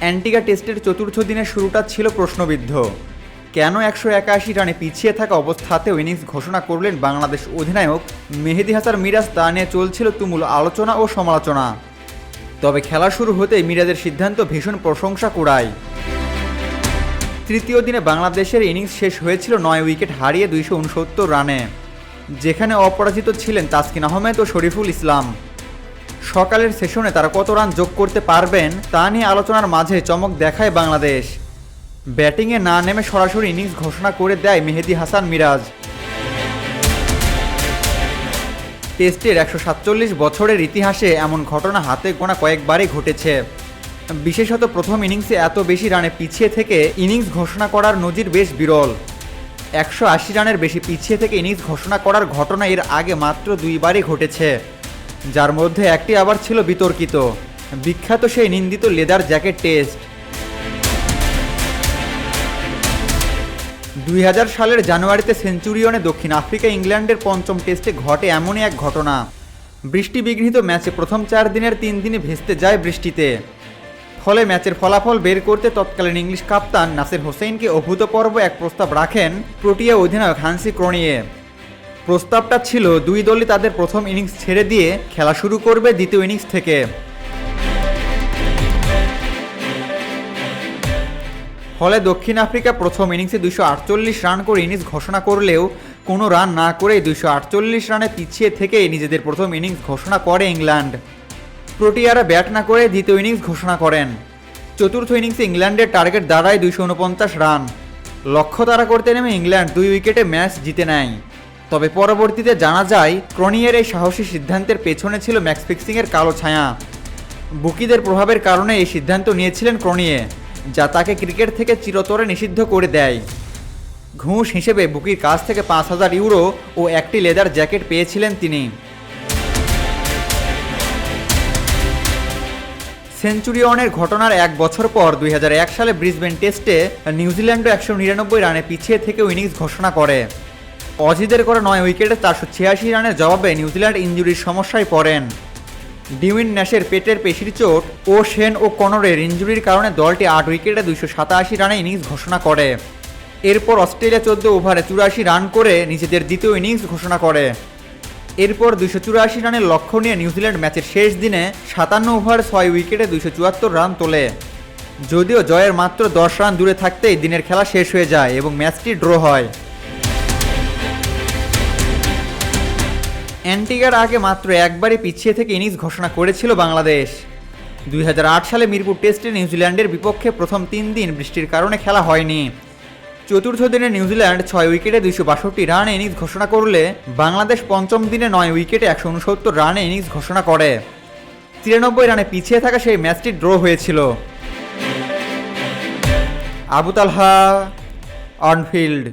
Antigua টেস্টের চতুর্থ দিনের শুরুটা ছিল প্রশ্নবিদ্ধ। কেন 181 রানে পিছিয়ে থাকা অবস্থাতেও ইনিংস ঘোষণা করলেন বাংলাদেশ অধিনায়ক মেহেদী হাসান মিরাজ, তা নিয়ে চলছিল তুমুল আলোচনা ও সমালোচনা। তবে খেলা শুরু হতেই মিরাজের সিদ্ধান্ত ভীষণ প্রশংসা কুড়ায়। তৃতীয় দিনে বাংলাদেশের ইনিংস শেষ হয়েছিল 9 উইকেট হারিয়ে 269 রানে, যেখানে অপরাজিত ছিলেন তাসকিন আহমেদ ও শরীফুল ইসলাম। সকালের সেশনে তারা কত রান যোগ করতে পারবেন তা নিয়ে আলোচনার মাঝে চমক দেখায় বাংলাদেশ। ব্যাটিংয়ে না নেমে সরাসরি ইনিংস ঘোষণা করে দেয় মেহেদী হাসান মিরাজ। টেস্টের 147 বছরের ইতিহাসে এমন ঘটনা হাতে গোনা কয়েকবারই ঘটেছে। বিশেষত প্রথম ইনিংসে এত বেশি রানে পিছিয়ে থেকে ইনিংস ঘোষণা করার নজির বেশ বিরল। 180 রানের বেশি পিছিয়ে থেকে ইনিংস ঘোষণা করার ঘটনা এর আগে মাত্র 2বারই ঘটেছে, যার মধ্যে একটি আবার ছিল বিতর্কিত, বিখ্যাত সেই নিন্দিত লেদার জ্যাকেট টেস্ট। 2000 সালের জানুয়ারিতে সেঞ্চুরিয়নে দক্ষিণ আফ্রিকা ইংল্যান্ডের পঞ্চম টেস্টে ঘটে এমনই এক ঘটনা। বৃষ্টি বিঘ্নিত ম্যাচে প্রথম 4 দিনের 3 দিনে ভেস্তে যায় বৃষ্টিতে। ফলে ম্যাচের ফলাফল বের করতে তৎকালীন ইংলিশ কাপ্তান নাসির হোসেইনকে অভূতপূর্ব এক প্রস্তাব রাখেন প্রোটিয়া অধিনায়ক হান্সি ক্রনিয়ে। প্রস্তাবটা ছিল 2 দলই তাদের প্রথম ইনিংস ছেড়ে দিয়ে খেলা শুরু করবে দ্বিতীয় ইনিংস থেকে। ফলে দক্ষিণ আফ্রিকা প্রথম ইনিংসে 248 রান করে ইনিংস ঘোষণা করলেও কোনো রান না করেই 248 রানে পিছিয়ে থেকে নিজেদের প্রথম ইনিংস ঘোষণা করে ইংল্যান্ড। প্রোটিয়ারা ব্যাট না করে দ্বিতীয় ইনিংস ঘোষণা করেন। চতুর্থ ইনিংসে ইংল্যান্ডের টার্গেট দাঁড়ায় 249 রান। লক্ষ্য তাড়া করতে নেমে ইংল্যান্ড 2 উইকেটে ম্যাচ জিতে নেয়। তবে পরবর্তীতে জানা যায় ক্রনিয়ের এই সাহসী সিদ্ধান্তের পেছনে ছিল ম্যাচ ফিক্সিংয়ের কালো ছায়া। বুকিদের প্রভাবের কারণে এই সিদ্ধান্ত নিয়েছিলেন ক্রনিয়ে, যা তাকে ক্রিকেট থেকে চিরতরে নিষিদ্ধ করে দেয়। ঘুষ হিসেবে বুকির কাছ থেকে 5000 ইউরো ও একটি লেদার জ্যাকেট পেয়েছিলেন তিনি। সেঞ্চুরিয়নের ঘটনার 1 বছর পর 2001 সালে ব্রিসবেন টেস্টে নিউজিল্যান্ডও 199 রানে পিছিয়ে থেকেও ইনিংস ঘোষণা করে। অজিদের করা 9 উইকেটে 486 রানের জবাবে নিউজিল্যান্ড ইনজুরির সমস্যায় পড়েন। ডিউইন ন্যাশের পেটের পেশির চোট ও শেন ও কনরের ইনজুরির কারণে দলটি 8 উইকেটে 287 রানে ইনিংস ঘোষণা করে। এরপর অস্ট্রেলিয়া 14 ওভারে 84 রান করে নিজেদের দ্বিতীয় ইনিংস ঘোষণা করে। এরপর 284 রানের লক্ষ্য নিয়ে নিউজিল্যান্ড ম্যাচের শেষ দিনে 57 ওভারে 6 উইকেটে 274 রান তোলে। যদিও জয়ের মাত্র 10 রান দূরে থাকতেই দিনের খেলা শেষ হয়ে যায় এবং ম্যাচটি ড্র হয়। অ্যান্টিগার আগে মাত্র একবারই পিছিয়ে থেকে ইনিংস ঘোষণা করেছিল বাংলাদেশ। 2008 সালে মিরপুর টেস্টে নিউজিল্যান্ডের বিপক্ষে প্রথম 3 দিন বৃষ্টির কারণে খেলা হয়নি। চতুর্থ দিনে নিউজিল্যান্ড 6 উইকেটে 262 রানে ইনিংস ঘোষণা করলে বাংলাদেশ পঞ্চম দিনে 9 উইকেটে 169 রানে ইনিংস ঘোষণা করে। 93 রানে পিছিয়ে থাকা সেই ম্যাচটি ড্র হয়েছিল। আবু তালহা, অনফিল্ড।